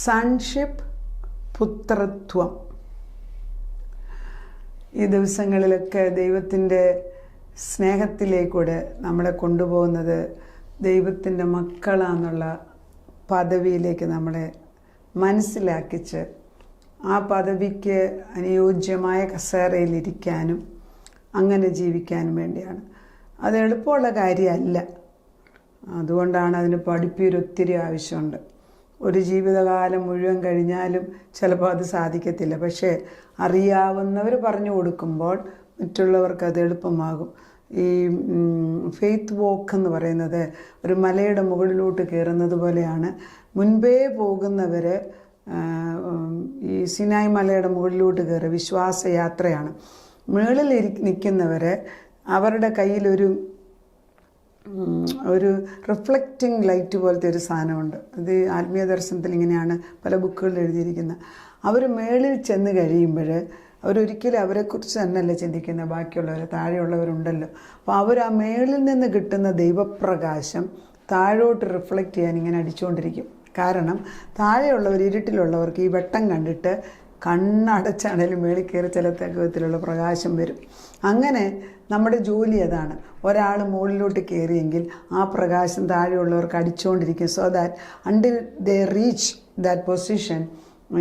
Sonship, പുത്രത്വം. ഈ ദിവസങ്ങളിലൊക്കെ ദൈവത്തിൻ്റെ സ്നേഹത്തിലേക്കൂടെ നമ്മളെ കൊണ്ടുപോകുന്നത് ദൈവത്തിൻ്റെ മക്കളാന്നുള്ള പദവിയിലേക്ക് നമ്മളെ മനസ്സിലാക്കിച്ച് ആ പദവിക്ക് അനുയോജ്യമായ കസേരയിലിരിക്കാനും അങ്ങനെ ജീവിക്കാനും വേണ്ടിയാണ്. അത് എളുപ്പമുള്ള കാര്യമല്ല. അതുകൊണ്ടാണ് അതിന് പഠിപ്പീരൊത്തിരി ആവശ്യമുണ്ട്. ഒരു ജീവിതകാലം മുഴുവൻ കഴിഞ്ഞാലും ചിലപ്പോൾ അത് സാധിക്കത്തില്ല. പക്ഷേ അറിയാവുന്നവർ പറഞ്ഞു കൊടുക്കുമ്പോൾ മറ്റുള്ളവർക്ക് അത് എളുപ്പമാകും. ഈ ഫെയ്ത്ത് വോക്ക് എന്ന് പറയുന്നത് ഒരു മലയുടെ മുകളിലോട്ട് കയറുന്നത് പോലെയാണ്. മുൻപേ പോകുന്നവർ ഈ സിനായ് മലയുടെ മുകളിലോട്ട് കയറി വിശ്വാസയാത്രയാണ്. മുകളിൽ നിൽക്കുന്നവർ അവരുടെ കയ്യിലൊരു റിഫ്ലക്റ്റിംഗ് ലൈറ്റ് പോലത്തെ ഒരു സാധനമുണ്ട്. അത് ആത്മീയ ദർശനത്തിൽ ഇങ്ങനെയാണ് പല ബുക്കുകളിൽ എഴുതിയിരിക്കുന്നത്. അവർ മേളിൽ ചെന്ന് കഴിയുമ്പോൾ അവരൊരിക്കലും അവരെക്കുറിച്ച് തന്നെയല്ല ചിന്തിക്കുന്നത്, ബാക്കിയുള്ളവർ താഴെയുള്ളവരുണ്ടല്ലോ. അപ്പോൾ അവർ ആ മേളിൽ നിന്ന് കിട്ടുന്ന ദൈവപ്രകാശം താഴോട്ട് റിഫ്ലക്റ്റ് ചെയ്യാൻ ഇങ്ങനെ അടിച്ചുകൊണ്ടിരിക്കും. കാരണം താഴെയുള്ളവർ, ഇരുട്ടിലുള്ളവർക്ക് ഈ വെട്ടം കണ്ടിട്ട് കണ്ണടച്ചാണേലും മേളിൽ കയറി ചില വിധത്തിലുള്ള പ്രകാശം വരും. അങ്ങനെ നമ്മുടെ ജോലി അതാണ്. ഒരാൾ മുകളിലോട്ട് കയറിയെങ്കിൽ ആ പ്രകാശം താഴെയുള്ളവർക്ക് അടിച്ചുകൊണ്ടിരിക്കും. So that until they reach that position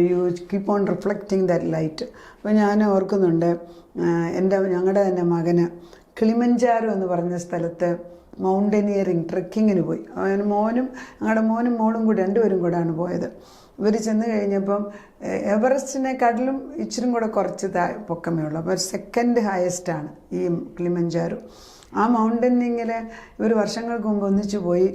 you keep on reflecting that light. അപ്പോൾ ഞാൻ ഓർക്കുന്നുണ്ട്, ഞങ്ങളുടെ തന്നെ മകന് കിളിമഞ്ചാരോ എന്ന് പറഞ്ഞ സ്ഥലത്ത് മൗണ്ടനിയറിങ് ട്രെക്കിങ്ങിന് പോയി. ഞങ്ങളുടെ മോനും മോളും കൂടി രണ്ടുപേരും കൂടെയാണ് പോയത്. ഇവർ ചെന്ന് കഴിഞ്ഞപ്പം എവറസ്റ്റിനെക്കാട്ടിലും ഇച്ചിരി കൂടെ കുറച്ച് പൊക്കമേ ഉള്ളൂ. അപ്പോൾ സെക്കൻഡ് ഹയസ്റ്റാണ് ഈ കിളിമഞ്ചാരോ. ആ മൗണ്ടനിങ്ങിൽ ഇവർ വർഷങ്ങൾക്ക് മുമ്പ് ഒന്നിച്ചു പോയി.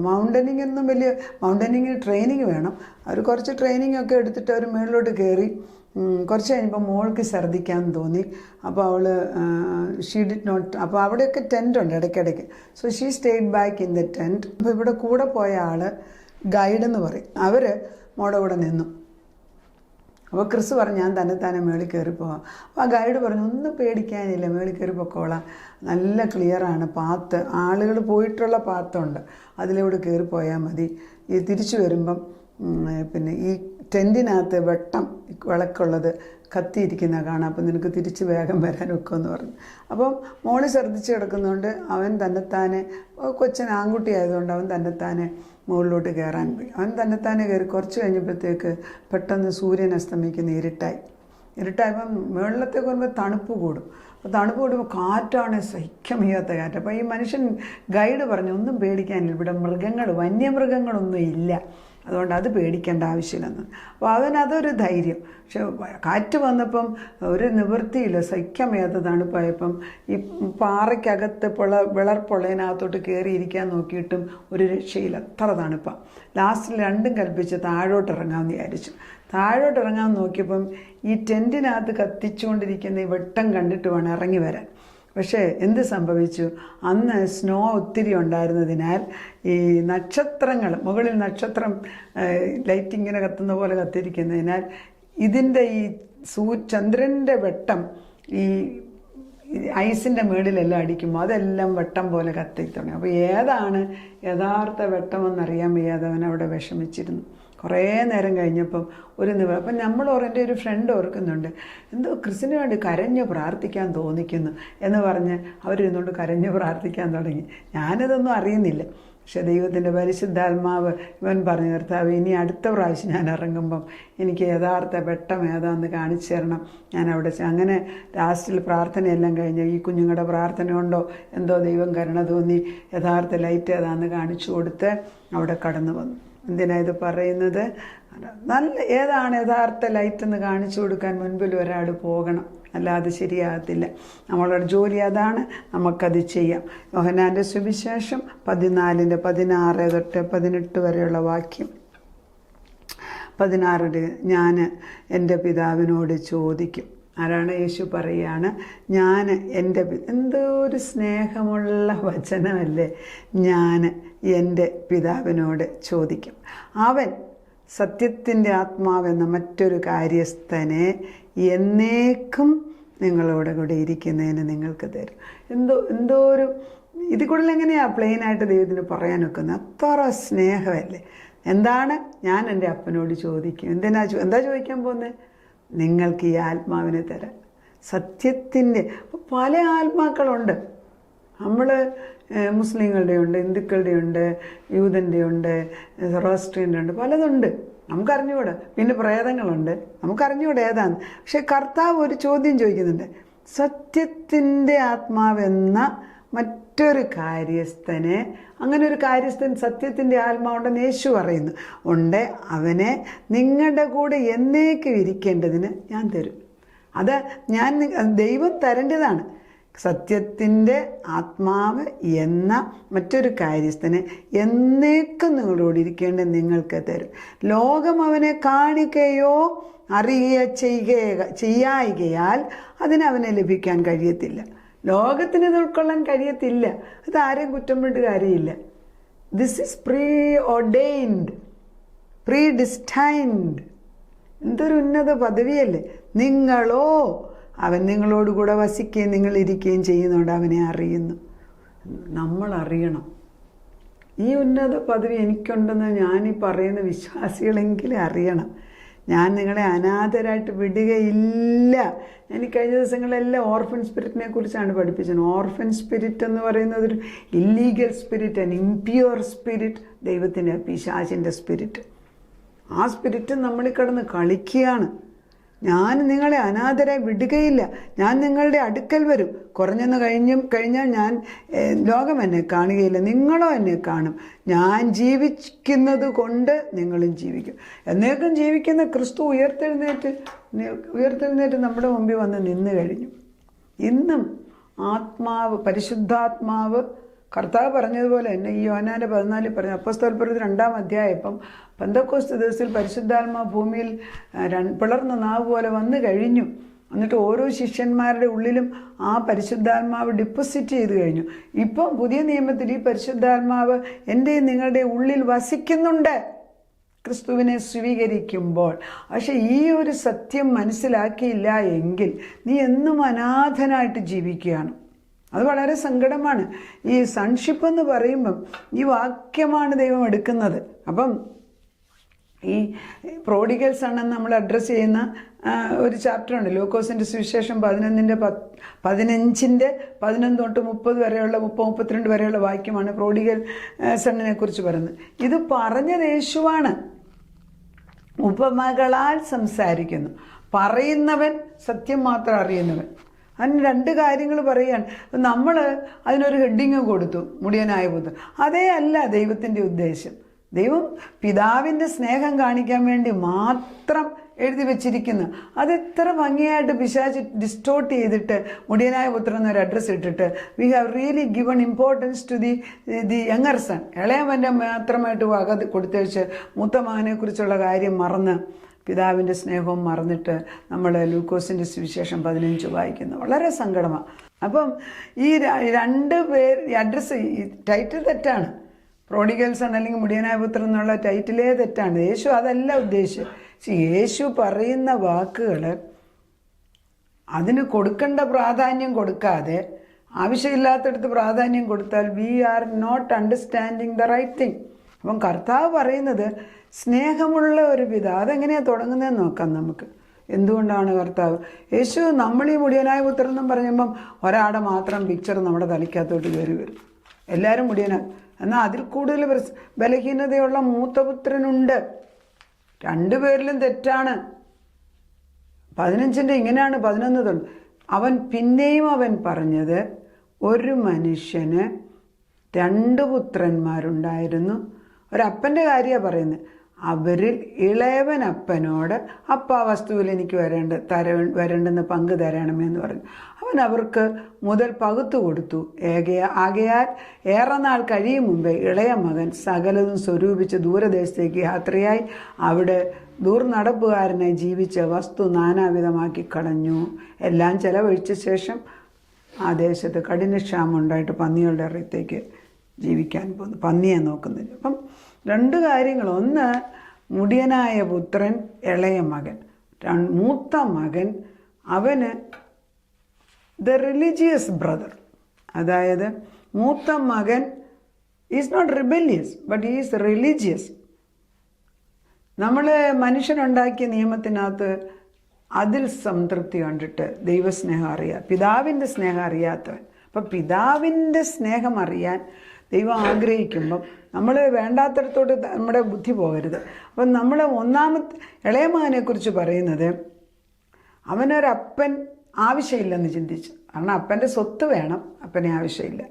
മൗണ്ടനിങ്ങൊന്നും വലിയ മൗണ്ടനിങ്ങിന് ട്രെയിനിങ് വേണം. അവർ കുറച്ച് ട്രെയിനിങ് ഒക്കെ എടുത്തിട്ട് അവർ മുകളിലോട്ട് കയറി. കുറച്ച് കഴിഞ്ഞപ്പോൾ മോൾക്ക് ഛർദ്ദിക്കാൻ തോന്നി. അപ്പോൾ അവൾ ഷീ ഡിഡ് നോട്ട്. അപ്പോൾ അവിടെയൊക്കെ ടെൻറ്റുണ്ട് ഇടയ്ക്കിടയ്ക്ക്. So she stayed back in the tent. അപ്പോൾ ഇവിടെ കൂടെ പോയ ആൾ ഗൈഡെന്ന് പറയും. അവർ മോടെ കൂടെ നിന്നു. അപ്പോൾ ക്രിസ് പറഞ്ഞു ഞാൻ തന്നെ മേളിൽ കയറിപ്പോവാം. അപ്പോൾ ആ ഗൈഡ് പറഞ്ഞു ഒന്നും പേടിക്കാനില്ല, മേളിൽ കയറി പൊക്കോളാം, നല്ല ക്ലിയറാണ് പാത്ത്, ആളുകൾ പോയിട്ടുള്ള പാത്തുണ്ട്, അതിലൂടെ കയറിപ്പോയാൽ മതി. ഈ തിരിച്ചു വരുമ്പം പിന്നെ ഈ ടെൻറ്റിനകത്ത് വിളക്കുള്ളത് കത്തിയിരിക്കുന്ന കാണാം, അപ്പം നിനക്ക് തിരിച്ച് വേഗം വരാനൊക്കെ എന്ന് പറഞ്ഞു. അപ്പം മോള് ഛർദ്ദിച്ച് കിടക്കുന്നതുകൊണ്ട് അവൻ തന്നെത്താനെ, കൊച്ചൻ ആൺകുട്ടി ആയതുകൊണ്ട് അവൻ തന്നെത്താനെ മുകളിലോട്ട് കയറാൻ പോയി. അവൻ തന്നെത്താനെ കയറി. കുറച്ച് കഴിഞ്ഞപ്പോഴത്തേക്ക് പെട്ടെന്ന് സൂര്യൻ അസ്തമിക്കുന്ന ഇരുട്ടായപ്പം മുകളിലത്തേക്ക് വരുമ്പോൾ തണുപ്പ് കൂടും. അപ്പോൾ തണുപ്പ് കൂടുമ്പോൾ കാറ്റാണ്, സഹിക്കാൻ വയ്യാത്ത കാറ്റ്. അപ്പോൾ ഈ മനുഷ്യൻ ഗൈഡ് പറഞ്ഞു ഒന്നും പേടിക്കാനില്ല, ഇവിടെ വന്യമൃഗങ്ങളൊന്നും ഇല്ല, അതുകൊണ്ട് അത് പേടിക്കേണ്ട ആവശ്യമില്ലെന്ന്. അപ്പോൾ അവനതൊരു ധൈര്യം. പക്ഷെ കാറ്റ് വന്നപ്പം ഒരു നിവൃത്തിയില്ല, സഹിക്കാൻ വയ്യാത്ത തണുപ്പായപ്പം ഈ പാറയ്ക്കകത്ത് വിളർപ്പൊള്ളതിനകത്തോട്ട് കയറിയിരിക്കാൻ നോക്കിയിട്ടും ഒരു രക്ഷയില്ല, അത്ര തണുപ്പാണ്. ലാസ്റ്റിൽ രണ്ടും കൽപ്പിച്ച് താഴോട്ടിറങ്ങാമെന്ന് വിചാരിച്ചു. താഴോട്ടിറങ്ങാമെന്ന് നോക്കിയപ്പം ഈ ടെൻറ്റിനകത്ത് കത്തിച്ചുകൊണ്ടിരിക്കുന്ന ഈ വെട്ടം കണ്ടിട്ട് വേണം ഇറങ്ങി വരാൻ. പക്ഷേ എന്ത് സംഭവിച്ചു, അന്ന് സ്നോ ഒത്തിരി ഉണ്ടായിരുന്നതിനാൽ ഈ നക്ഷത്രങ്ങൾ, മുകളിൽ നക്ഷത്രം ലൈറ്റ് ഇങ്ങനെ കത്തുന്ന പോലെ കത്തിരിക്കുന്നതിനാൽ ഇതിൻ്റെ ഈ ചന്ദ്രൻ്റെ വെട്ടം ഈ ഐസിൻ്റെ മേളിലെല്ലാം അടിക്കുമ്പോൾ അതെല്ലാം വെട്ടം പോലെ കത്തി തുടങ്ങി. അപ്പോൾ ഏതാണ് യഥാർത്ഥ വെട്ടമെന്നറിയാൻ വയ്യാതെ അവൻ അവിടെ വിഷമിച്ചിരുന്നു. കുറേ നേരം കഴിഞ്ഞപ്പം അപ്പം എൻ്റെ ഒരു ഫ്രണ്ട് ഓർക്കുന്നുണ്ട്, എന്തോ ക്രിസ്റ്റിന് വേണ്ടി കരഞ്ഞ് പ്രാർത്ഥിക്കാൻ തോന്നിക്കുന്നു എന്ന് പറഞ്ഞ് അവരിരുന്നുകൊണ്ട് കരഞ്ഞ് പ്രാർത്ഥിക്കാൻ തുടങ്ങി. ഞാനിതൊന്നും അറിയുന്നില്ല. പക്ഷെ ദൈവത്തിൻ്റെ പരിശുദ്ധാത്മാവ് ഇവൻ പറഞ്ഞു, കർത്താവ് ഇനി അടുത്ത പ്രാവശ്യം ഞാൻ ഇറങ്ങുമ്പം എനിക്ക് യഥാർത്ഥ വെട്ടം ഏതാന്ന് കാണിച്ചു തരണം. ഞാൻ അവിടെ അങ്ങനെ ലാസ്റ്റിൽ പ്രാർത്ഥനയെല്ലാം കഴിഞ്ഞ് ഈ കുഞ്ഞുങ്ങളുടെ പ്രാർത്ഥന കൊണ്ടോ എന്തോ ദൈവം കരുണ തോന്നി യഥാർത്ഥ ലൈറ്റ് ഏതാന്ന് കാണിച്ചു കൊടുത്ത് അവിടെ കടന്നു വന്നു. എന്തിനാ ഇത് പറയുന്നത്? ഏതാണ് യഥാർത്ഥ ലൈറ്റ് എന്ന് കാണിച്ചു കൊടുക്കാൻ മുൻപിൽ ഒരാൾ പോകണം, അല്ലാതെ ശരിയാകത്തില്ല. നമ്മളുടെ ജോലി അതാണ്, നമുക്കത് ചെയ്യാം. യോഹന്നാൻ്റെ സുവിശേഷം 14:16-18 വരെയുള്ള വാക്യം. 16 ഞാൻ എൻ്റെ പിതാവിനോട് ചോദിക്കും. ആരാണ്? യേശു പറയുകയാണ്, ഞാൻ എൻ്റെ എന്തോ ഒരു സ്നേഹമുള്ള വചനമല്ലേ. ഞാൻ എൻ്റെ പിതാവിനോട് ചോദിക്കും, അവൻ സത്യത്തിൻ്റെ ആത്മാവെന്ന മറ്റൊരു കാര്യസ്ഥനെ എന്നേക്കും നിങ്ങളോട് കൂടെ ഇരിക്കുന്നതിന് നിങ്ങൾക്ക് തരും. എന്തോ ഒരു ഇതിൽ കൂടുതൽ എങ്ങനെയാണ് പ്ലെയിനായിട്ട് ദൈവത്തിന് പറയാൻ വെക്കുന്നത്? അത്ര സ്നേഹമല്ലേ. എന്താണ്? ഞാൻ എൻ്റെ അപ്പനോട് ചോദിക്കും. എന്താ ചോദിക്കാൻ പോകുന്നത്? നിങ്ങൾക്ക് ഈ ആത്മാവിനെ തരാം. സത്യത്തിൻ്റെ പല ആത്മാക്കളുണ്ട്. നമ്മൾ മുസ്ലിങ്ങളുടെ ഉണ്ട്, ഹിന്ദുക്കളുടെ ഉണ്ട്, യൂതൻ്റെ ഉണ്ട്, സൊറോസ്ട്രിയൻ്റെ ഉണ്ട്, പലതുണ്ട്. നമുക്കറിഞ്ഞുകൂടെ. പിന്നെ പ്രേതങ്ങളുണ്ട്, നമുക്കറിഞ്ഞുകൂടെ ഏതാണ്. പക്ഷെ കർത്താവ് ഒരു ചോദ്യം ചോദിക്കുന്നുണ്ട്. സത്യത്തിൻ്റെ ആത്മാവെന്ന മറ്റൊരു കാര്യസ്ഥനെ, അങ്ങനെ ഒരു കാര്യസ്ഥൻ സത്യത്തിൻ്റെ ആത്മാവുണ്ടെന്ന് യേശു പറയുന്നു. ഉണ്ട്. അവനെ നിങ്ങളുടെ കൂടെ എന്നേക്കും ഇരിക്കേണ്ടതിന് ഞാൻ തരും. അത് ദൈവം തരേണ്ടതാണ്. സത്യത്തിൻ്റെ ആത്മാവ് എന്ന മറ്റൊരു കാര്യസ്ഥനെ എന്നേക്കും നിങ്ങളോട് ഇരിക്കേണ്ടത് നിങ്ങൾക്ക് തരും. ലോകം അവനെ കാണിക്കുകയോ ചെയ്യായികയാൽ അതിനവനെ ലഭിക്കാൻ കഴിയത്തില്ല. ലോകത്തിന് ഇത് ഉൾക്കൊള്ളാൻ കഴിയത്തില്ല. അത് ആരെയും കുറ്റം വിട്ട് കാര്യമില്ല. This is preordained, predestined. എന്തൊരു ഉന്നത പദവിയല്ലേ. നിങ്ങളോ, അവൻ നിങ്ങളോടുകൂടെ വസിക്കുകയും നിങ്ങളിരിക്കുകയും ചെയ്യുന്നതുകൊണ്ട് അവനെ അറിയുന്നു. നമ്മൾ അറിയണം. ഈ ഉന്നത പദവി എനിക്കുണ്ടെന്ന് ഞാനീ പറയുന്ന വിശ്വാസികളെങ്കിലും അറിയണം. ഞാൻ നിങ്ങളെ അനാഥരായിട്ട് വിടുകയില്ല. ഞാൻ ഈ കഴിഞ്ഞ ദിവസങ്ങളെല്ലാം ഓർഫൻ സ്പിരിറ്റിനെ കുറിച്ചാണ് പഠിപ്പിച്ചത്. ഓർഫൻ സ്പിരിറ്റ് എന്ന് പറയുന്നത് ഒരു illegal spirit, and impure spirit, ദൈവത്തിൻ്റെ പിശാചിൻ്റെ സ്പിരിറ്റ്. ആ സ്പിരിറ്റ് നമ്മളിൽ കിടന്ന് കളിക്കുകയാണ്. ഞാൻ നിങ്ങളെ അനാഥരായി വിടുകയില്ല. ഞാൻ നിങ്ങളുടെ അടുക്കൽ വരും. കുറഞ്ഞെന്ന് കഴിഞ്ഞാൽ ഞാൻ ലോകം എന്നെ കാണുകയില്ല, നിങ്ങളോ എന്നെ കാണും. ഞാൻ ജീവിക്കുന്നത് കൊണ്ട് നിങ്ങളും ജീവിക്കും. എന്നേക്കും ജീവിക്കുന്ന ക്രിസ്തു ഉയർത്തെഴുന്നേറ്റ് നമ്മുടെ മുമ്പിൽ വന്ന് നിന്ന് കഴിഞ്ഞു. ഇന്നും പരിശുദ്ധാത്മാവ് കർത്താവ് പറഞ്ഞതുപോലെ തന്നെ ഈ യോഹന്നാന്റെ 14 പറഞ്ഞു. അപ്പോസ്തലപ്രവൃത്തി 2-ാം അധ്യായം. ഇപ്പം പെന്തക്കോസ്ത് ദിവസത്തിൽ പരിശുദ്ധാത്മാവ് ഭൂമിയിൽ പിളർന്ന നാവ് പോലെ വന്നു കഴിഞ്ഞു. എന്നിട്ട് ഓരോ ശിഷ്യന്മാരുടെ ഉള്ളിലും ആ പരിശുദ്ധാത്മാവ് ഡിപ്പോസിറ്റ് ചെയ്ത് കഴിഞ്ഞു. ഇപ്പം പുതിയ നിയമത്തിൽ ഈ പരിശുദ്ധാത്മാവ് എൻ്റെ നിങ്ങളുടെ ഉള്ളിൽ വസിക്കുന്നുണ്ട് ക്രിസ്തുവിനെ സ്വീകരിക്കുമ്പോൾ. പക്ഷെ ഈ ഒരു സത്യം മനസ്സിലാക്കിയില്ല എങ്കിൽ നീ എന്നും അനാഥനായിട്ട് ജീവിക്കുകയാണ്. അത് വളരെ സങ്കടമാണ്. ഈ സൺഷിപ്പ് എന്ന് പറയുമ്പം ഈ വാക്യമാണ് ദൈവം എടുക്കുന്നത്. അപ്പം ഈ പ്രോഡിഗൽ സൺ എന്ന് നമ്മൾ അഡ്രസ്സ് ചെയ്യുന്ന ഒരു ചാപ്റ്ററുണ്ട്, ലൂക്കോസിൻ്റെ സുവിശേഷം 15:11 തൊട്ട് 30 വരെയുള്ള 32 വരെയുള്ള വാക്യമാണ് പ്രോഡിഗൽ സണ്ണിനെ കുറിച്ച് പറയുന്നത്. ഇത് പറഞ്ഞത് യേശുവാണ്. ഉപമകളാൽ സംസാരിക്കുന്നു. പറയുന്നവൻ സത്യം മാത്രം അറിയുന്നവൻ. അതിന് 2 കാര്യങ്ങൾ പറയുകയാണ്. നമ്മൾ അതിനൊരു ഹെഡിങ് കൊടുത്തു, മുടിയനായ പുത്രൻ. അതേ അല്ല ദൈവത്തിൻ്റെ ഉദ്ദേശം. ദൈവം പിതാവിൻ്റെ സ്നേഹം കാണിക്കാൻ വേണ്ടി മാത്രം എഴുതി വെച്ചിരിക്കുന്നു. അത് എത്ര ഭംഗിയായിട്ട് പിശാച് ഡിസ്റ്റോർട്ട് ചെയ്തിട്ട് മുടിയനായ പുത്രൻ എന്നൊരു അഡ്രസ്സ് ഇട്ടിട്ട് we have really given importance to the younger son. ഇളയവൻ്റെ മാത്രമായിട്ട് വക കൊടുത്തേച്ച് മൂത്ത മകനെക്കുറിച്ചുള്ള കാര്യം മറന്ന് പിതാവിൻ്റെ സ്നേഹവും മറന്നിട്ട് നമ്മൾ ലൂക്കോസിൻ്റെ സുവിശേഷം 15 വായിക്കുന്നു. വളരെ സങ്കടമാണ്. അപ്പം ഈ 2 പേർ അഡ്രസ്സ് ടൈറ്റിൽ തെറ്റാണ്. പ്രോഡിഗൽ സൺ അല്ലെങ്കിൽ മുടിയനായ പുത്രൻ എന്നുള്ള ടൈറ്റിലേ തെറ്റാണ്. യേശു അതല്ല ഉദ്ദേശിച്ചത്. യേശു പറയുന്ന വാക്കുകൾ അതിന് കൊടുക്കേണ്ട പ്രാധാന്യം കൊടുക്കാതെ ആവശ്യമില്ലാത്തടത്ത് പ്രാധാന്യം കൊടുത്താൽ we are not understanding the right thing. അപ്പം കർത്താവ് പറയുന്നത് സ്നേഹമുള്ള ഒരു പിത. അതെങ്ങനെയാണ് തുടങ്ങുന്നതെന്ന് നോക്കാം നമുക്ക്. എന്തുകൊണ്ടാണ് കർത്താവ് യേശു നമ്മളീ മുടിയനായ പുത്രൻ എന്നും പറയുമ്പം ഒരാടെ മാത്രം പിക്ചർ നമ്മുടെ തലയ്ക്കകത്തോട്ട് കയറി വരും. എല്ലാവരും മുടിയനായി. എന്നാൽ അതിൽ കൂടുതൽ ബലഹീനതയുള്ള മൂത്തപുത്രനുണ്ട്. 2 പേരിലും തെറ്റാണ്. 15 ഇങ്ങനെയാണ്. 11 അവൻ പറഞ്ഞത്, ഒരു മനുഷ്യന് 2 പുത്രന്മാരുണ്ടായിരുന്നു. ഒരപ്പൻ്റെ കാര്യമാണ് പറയുന്നത്. അവരിൽ ഇളയവൻ അപ്പനോട് അപ്പ വസ്തുവിൽ എനിക്ക് വരേണ്ടുന്ന പങ്ക് തരണമേന്ന് പറഞ്ഞു. അവൻ അവർക്ക് മുതൽ പകുത്തു കൊടുത്തു. ആകയാൽ ഏറെ നാൾ കഴിയും മുമ്പേ ഇളയ മകൻ സകലതും സ്വരൂപിച്ച് ദൂരദേശത്തേക്ക് യാത്രയായി അവിടെ ദൂർനടപ്പുകാരനായി ജീവിച്ച വസ്തു നാനാവിധമാക്കി കളഞ്ഞു. എല്ലാം ചെലവഴിച്ച ശേഷം ആ ദേശത്ത് കഠിനക്ഷാമം ഉണ്ടായിട്ട് പന്നികളുടെ ഇറയത്തേക്ക് ജീവിക്കാൻ പോകുന്നു. പന്നിയെ നോക്കുന്നില്ല. അപ്പം 2 കാര്യങ്ങൾ. ഒന്ന്, മുടിയനായ പുത്രൻ, ഇളയ മകൻ. മൂത്ത മകൻ അവന് ദ റിലീജിയസ് ബ്രദർ. അതായത് മൂത്ത മകൻ is not rebellious but is religious. നമ്മൾ മനുഷ്യനുണ്ടാക്കിയ നിയമത്തിനകത്ത് അതിൽ സംതൃപ്തി കണ്ടിട്ട് ദൈവസ്നേഹം അറിയാം, പിതാവിൻ്റെ സ്നേഹം അറിയാത്തവൻ. അപ്പം പിതാവിൻ്റെ സ്നേഹം അറിയാൻ ദൈവം ആഗ്രഹിക്കുമ്പം നമ്മൾ വേണ്ടാത്തടത്തോട്ട് നമ്മുടെ ബുദ്ധി പോകരുത്. അപ്പം നമ്മൾ ഒന്നാമത്തെ ഇളയ മകനെക്കുറിച്ച് പറയുന്നത്, അവനൊരപ്പൻ ആവശ്യമില്ലെന്ന് ചിന്തിച്ചു. കാരണം അപ്പൻ്റെ സ്വത്ത് വേണം, അപ്പനെ ആവശ്യമില്ല.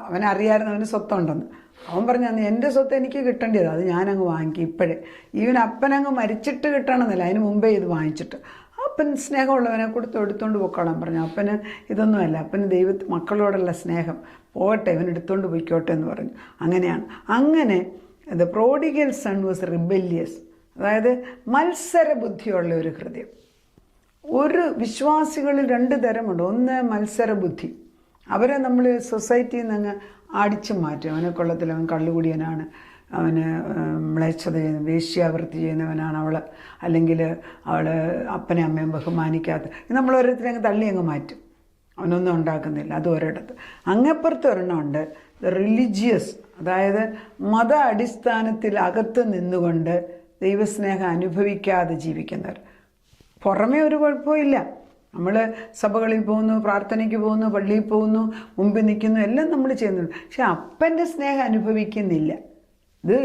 അവനറിയായിരുന്നു അവന് സ്വത്തുണ്ടെന്ന്. അവൻ പറഞ്ഞു, എൻ്റെ സ്വത്ത് എനിക്ക് കിട്ടേണ്ടത്, അത് ഞാനങ്ങ് വാങ്ങിക്കും ഇപ്പോഴേ. ഈവൻ അപ്പനങ്ങ് മരിച്ചിട്ട് കിട്ടണമെന്നില്ല, അതിന് മുമ്പേ ഇത് വാങ്ങിച്ചിട്ട്. അപ്പൻ സ്നേഹമുള്ളവനെ എടുത്തുകൊണ്ട് പൊക്കോളാൻ പറഞ്ഞു. അപ്പന് ഇതൊന്നുമല്ല, അപ്പന് മക്കളോടുള്ള സ്നേഹം പോകട്ടെ, ഇവൻ എടുത്തുകൊണ്ട് പോയിക്കോട്ടെ എന്ന് പറഞ്ഞു. അങ്ങനെയാണ്. അങ്ങനെ the prodigal sun was rebellious, അതായത് മത്സര ബുദ്ധിയുള്ള ഒരു ഹൃദയം. ഒരു വിശ്വാസികളിൽ 2 തരമുണ്ട്. ഒന്ന് മത്സര ബുദ്ധി, അവരെ നമ്മൾ സൊസൈറ്റിയിൽ നിന്ന് അങ്ങ് അടിച്ചു മാറ്റും. അവനെ കൊള്ളത്തില്ല, അവൻ കള്ളുകുടിയനാണ്, അവന് മ്ലേച്ഛത ചെയ്യുന്ന വേശ്യാവൃത്തി ചെയ്യുന്നവനാണ് അവൾ, അല്ലെങ്കിൽ അവൾ അപ്പനെ അമ്മയും ബഹുമാനിക്കാത്ത, നമ്മൾ ഓരോരുത്തരെ അങ്ങ് തള്ളി അങ്ങ് മാറ്റും. അവനൊന്നും ഉണ്ടാക്കുന്നില്ല, അത് ഒരിടത്ത്. അങ്ങപ്പുറത്ത് ഒരെണ്ണമുണ്ട് റിലീജിയസ്, അതായത് മത അടിസ്ഥാനത്തിൽ അകത്ത് നിന്നുകൊണ്ട് ദൈവസ്നേഹം അനുഭവിക്കാതെ ജീവിക്കുന്നവർ. പുറമേ ഒരു കുഴപ്പമില്ല, നമ്മൾ സഭകളിൽ പോകുന്നു, പ്രാർത്ഥനയ്ക്ക് പോകുന്നു, പള്ളിയിൽ പോകുന്നു, മുമ്പിൽ നിൽക്കുന്നു, എല്ലാം നമ്മൾ ചെയ്യുന്നുണ്ട്. പക്ഷെ അപ്പൻ്റെ സ്നേഹം അനുഭവിക്കുന്നില്ല. ഇത്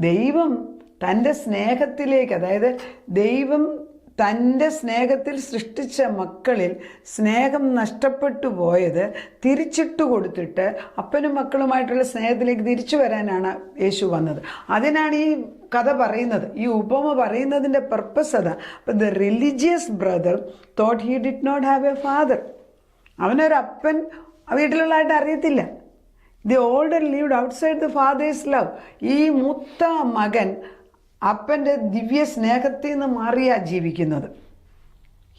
ദൈവം തൻ്റെ സ്നേഹത്തിലേക്ക്, അതായത് ദൈവം തൻ്റെ സ്നേഹത്തിൽ സൃഷ്ടിച്ച മക്കളിൽ സ്നേഹം നഷ്ടപ്പെട്ടു പോയത് തിരിച്ചിട്ട് കൊടുത്തിട്ട് അപ്പനും മക്കളുമായിട്ടുള്ള സ്നേഹത്തിലേക്ക് തിരിച്ചു വരാനാണ് യേശു വന്നത്. അതിനാണ് ഈ കഥ പറയുന്നത്, ഈ ഉപമ പറയുന്നതിൻ്റെ പർപ്പസ് അതാ. അപ്പം the religious brother thought he did not have a father. അവനൊരപ്പൻ വീട്ടിലുള്ളതായിട്ട് അറിയത്തില്ല. The older lived outside the father's love. ഈ മൂത്ത മകൻ അപ്പൻ്റെ ദിവ്യ സ്നേഹത്തിൽ നിന്ന് മാറിയാ ജീവിക്കുന്നത്.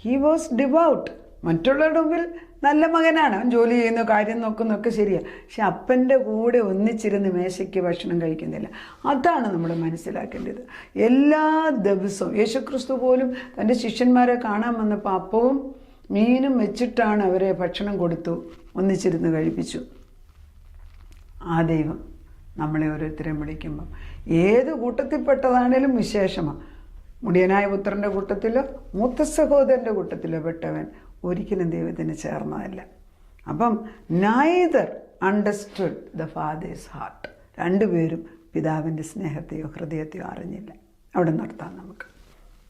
He was devout. മറ്റുള്ളവരുടെ മുമ്പിൽ നല്ല മകനാണ്, അവൻ ജോലി ചെയ്യുന്നു, കാര്യം നോക്കുന്നൊക്കെ ശരിയാണ്. പക്ഷെ അപ്പൻ്റെ കൂടെ ഒന്നിച്ചിരുന്ന് മേശയ്ക്ക് ഭക്ഷണം കഴിക്കുന്നില്ല. അതാണ് നമ്മൾ മനസ്സിലാക്കേണ്ടത്. എല്ലാ ദിവസവും യേശുക്രിസ്തു പോലും തൻ്റെ ശിഷ്യന്മാരെ കാണാൻ വന്നപ്പോൾ അപ്പവും മീനും വെച്ചിട്ടാണ് അവരെ ഭക്ഷണം കൊടുത്തു, ഒന്നിച്ചിരുന്ന് കഴിപ്പിച്ചു. ആ ദൈവം നമ്മളെ ഓരോരുത്തരെയും വിളിക്കുമ്പം ഏത് കൂട്ടത്തിൽപ്പെട്ടതാണേലും വിശേഷമാണ്. മുടിയനായ പുത്രൻ്റെ കൂട്ടത്തിലോ മൂത്ത സഹോദരൻ്റെ കൂട്ടത്തിലോ പെട്ടവൻ ഒരിക്കലും ദൈവത്തിന് ചേർന്നതല്ല. അപ്പം neither understood the father's heart. 2 പേരും പിതാവിൻ്റെ സ്നേഹത്തെയോ ഹൃദയത്തെയോ അറിഞ്ഞില്ല. അവിടെ നിർത്താം നമുക്ക്.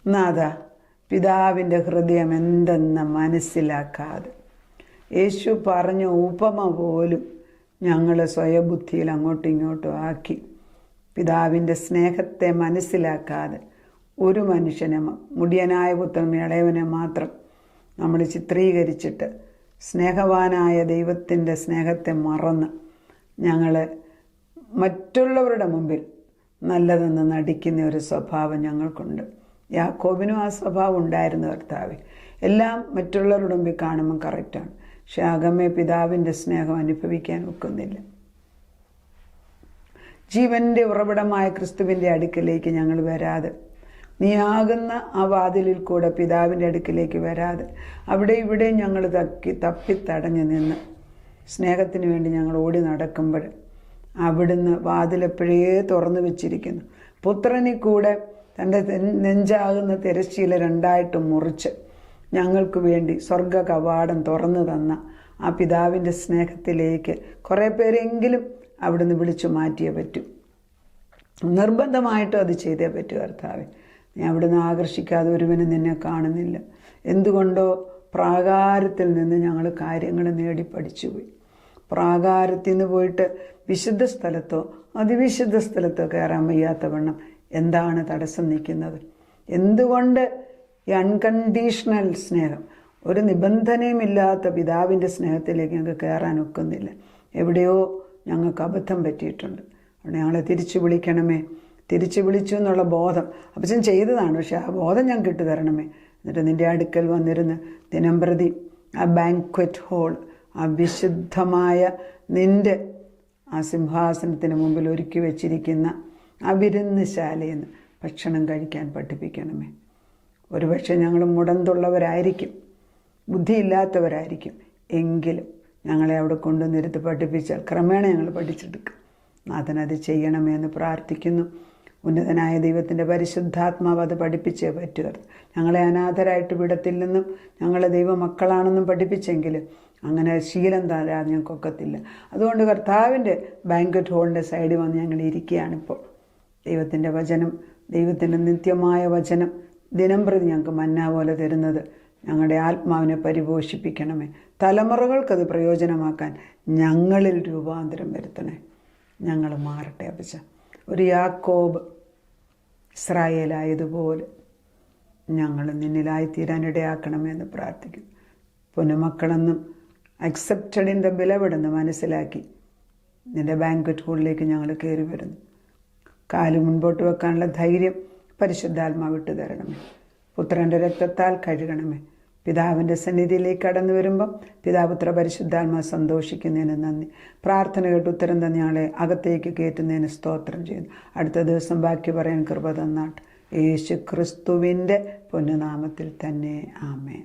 എന്നാതാ പിതാവിൻ്റെ ഹൃദയം എന്തെന്ന് മനസ്സിലാക്കാതെ യേശു പറഞ്ഞ ഉപമ പോലും ഞങ്ങൾ സ്വയബുദ്ധിയിൽ അങ്ങോട്ടും ഇങ്ങോട്ടും ആക്കി പിതാവിൻ്റെ സ്നേഹത്തെ മനസ്സിലാക്കാതെ ഒരു മനുഷ്യനെ, മുടിയനായ പുത്രൻ ഇളയവനെ മാത്രം നമ്മൾ ചിത്രീകരിച്ചിട്ട് സ്നേഹവാനായ ദൈവത്തിൻ്റെ സ്നേഹത്തെ മറന്ന് ഞങ്ങൾ മറ്റുള്ളവരുടെ മുമ്പിൽ നല്ലതെന്ന് നടിക്കുന്ന ഒരു സ്വഭാവം ഞങ്ങൾക്കുണ്ട്. യാക്കോബിനും ആ സ്വഭാവം ഉണ്ടായിരുന്നു. കർത്താവേ, എല്ലാം മറ്റുള്ളവരുടെ മുമ്പിൽ കാണുമ്പോൾ കറക്റ്റാണ്, പക്ഷെ അകമേ പിതാവിൻ്റെ സ്നേഹം അനുഭവിക്കാൻ ഒക്കുന്നില്ല. ജീവൻ്റെ ഉറവിടമായ ക്രിസ്തുവിൻ്റെ അടുക്കലേക്ക് ഞങ്ങൾ വരാതെ, നീയാകുന്ന ആ വാതിലിൽ കൂടെ പിതാവിൻ്റെ അടുക്കിലേക്ക് വരാതെ അവിടെ ഇവിടെ ഞങ്ങൾ തപ്പിത്തടഞ്ഞു നിന്ന് സ്നേഹത്തിന് വേണ്ടി ഞങ്ങൾ ഓടി നടക്കുമ്പോൾ അവിടുന്ന് വാതിലെപ്പോഴേ തുറന്നു വെച്ചിരിക്കുന്നു. പുത്രനിൽ കൂടെ തൻ്റെ നെഞ്ചാകുന്ന തിരശ്ശീല 2 മുറിച്ച് ഞങ്ങൾക്ക് വേണ്ടി സ്വർഗ കവാടം തുറന്നു തന്ന ആ പിതാവിൻ്റെ സ്നേഹത്തിലേക്ക് കുറേ പേരെങ്കിലും അവിടുന്ന് വിളിച്ചു മാറ്റിയേ പറ്റൂ. നിർബന്ധമായിട്ടും അത് ചെയ്തേ പറ്റൂ. കർത്താവേ, നീ അവിടുന്ന് ആകർഷിക്കാതെ ഒരുവനും നിന്നെ കാണുന്നില്ല. എന്തുകൊണ്ടോ പ്രാകാരത്തിൽ നിന്ന് ഞങ്ങൾ കാര്യങ്ങൾ നേടി പഠിച്ചുപോയി. പ്രാകാരത്തിൽ നിന്ന് പോയിട്ട് വിശുദ്ധ സ്ഥലത്തോ അതിവിശുദ്ധ സ്ഥലത്തോ കയറാൻ വയ്യാത്ത വണ്ണം എന്താണ് തടസ്സം നിൽക്കുന്നത്? എന്തുകൊണ്ട് ഈ അൺകണ്ടീഷണൽ സ്നേഹം, ഒരു നിബന്ധനയുമില്ലാത്ത പിതാവിൻ്റെ സ്നേഹത്തിലേക്ക് ഞങ്ങൾക്ക് കയറാൻ ഒക്കുന്നില്ല? എവിടെയോ ഞങ്ങൾക്ക് അബദ്ധം പറ്റിയിട്ടുണ്ട്. അവിടെ ഞങ്ങളെ തിരിച്ചു വിളിക്കണമേ. തിരിച്ചു വിളിച്ചു എന്നുള്ള ബോധം അപ്പച്ചൻ ചെയ്തതാണ്, പക്ഷെ ആ ബോധം ഞാൻ കിട്ടുതരണമേ. എന്നിട്ട് നിൻ്റെ അടുക്കൽ വന്നിരുന്ന് ദിനംപ്രതി ആ ബാങ്ക്വറ്റ് ഹോൾ, ആ വിശുദ്ധമായ നിൻ്റെ ആ സിംഹാസനത്തിന് മുമ്പിൽ ഒരുക്കി വെച്ചിരിക്കുന്ന ആ വിരുന്നുശാലയിൽ നിന്ന് ഭക്ഷണം കഴിക്കാൻ പഠിപ്പിക്കണമേ. ഒരുപക്ഷെ ഞങ്ങൾ മുടന്തുള്ളവരായിരിക്കും, ബുദ്ധിയില്ലാത്തവരായിരിക്കും, എങ്കിലും ഞങ്ങളെ അവിടെ കൊണ്ടുവന്നിരുത്ത് പഠിപ്പിച്ചാൽ ക്രമേണ ഞങ്ങൾ പഠിച്ചെടുക്കും. നാഥനത് ചെയ്യണമേ എന്ന് പ്രാർത്ഥിക്കുന്നു. ഉന്നതനായ ദൈവത്തിൻ്റെ പരിശുദ്ധാത്മാവ് അത് പഠിപ്പിച്ചേ പറ്റുകയുള്ളൂ. ഞങ്ങളെ അനാഥരായിട്ട് വിടത്തില്ലെന്നും ഞങ്ങളെ ദൈവമക്കളാണെന്നും പഠിപ്പിച്ചെങ്കിൽ അങ്ങനെ ശീലം തരാതെ ഞങ്ങൾക്കൊക്കത്തില്ല. അതുകൊണ്ട് കർത്താവിൻ്റെ ബാങ്ക്വറ്റ് ഹാളിൻ്റെ സൈഡിൽ വന്ന് ഞങ്ങൾ ഇരിക്കുകയാണിപ്പോൾ. ദൈവത്തിൻ്റെ വചനം, ദൈവത്തിൻ്റെ നിത്യമായ വചനം ദിനം പ്രതി ഞങ്ങൾക്ക് മന്ന പോലെ തരുന്നത് ഞങ്ങളുടെ ആത്മാവിനെ പരിപോഷിപ്പിക്കണമേ. തലമുറകൾക്കത് പ്രയോജനമാക്കാൻ ഞങ്ങളിൽ രൂപാന്തരം വരുത്തണേ. ഞങ്ങൾ മാറട്ടെ അപ്പച്ച. ഒരു യാക്കോബ് ഇസ്രായേലായതുപോലെ ഞങ്ങൾ നിന്നിലായിത്തീരാനിടയാക്കണമെന്ന് പ്രാർത്ഥിക്കും. പൊന്നുമക്കളെന്നും അക്സെപ്റ്റഡ് ഇൻ ദ ബിലവഡ് മനസ്സിലാക്കി നിൻ്റെ ബാങ്ക്വറ്റ് ഹാളിലേക്ക് ഞങ്ങൾ കയറി വരുന്നു. കാല് മുൻപോട്ട് വെക്കാനുള്ള ധൈര്യം പരിശുദ്ധാത്മാവ് വിട്ടു തരണമേ. പുത്രൻ്റെ രക്തത്താൽ കഴുകണമേ. പിതാവിൻ്റെ സന്നിധിയിലേക്ക് കടന്നു വരുമ്പം പിതാപുത്ര പരിശുദ്ധാത്മാ സന്തോഷിക്കുന്നതിന് നന്ദി. പ്രാർത്ഥന കേട്ട് ഉത്തരം തന്നെ ഞങ്ങളെ അകത്തേക്ക് കയറ്റുന്നതിന് സ്തോത്രം ചെയ്യുന്നു. അടുത്ത ദിവസം ബാക്കി പറയാൻ കൃപ തന്നാട്ട് യേശു ക്രിസ്തുവിൻ്റെ പൊന്നുനാമത്തിൽ തന്നെ ആമേൻ.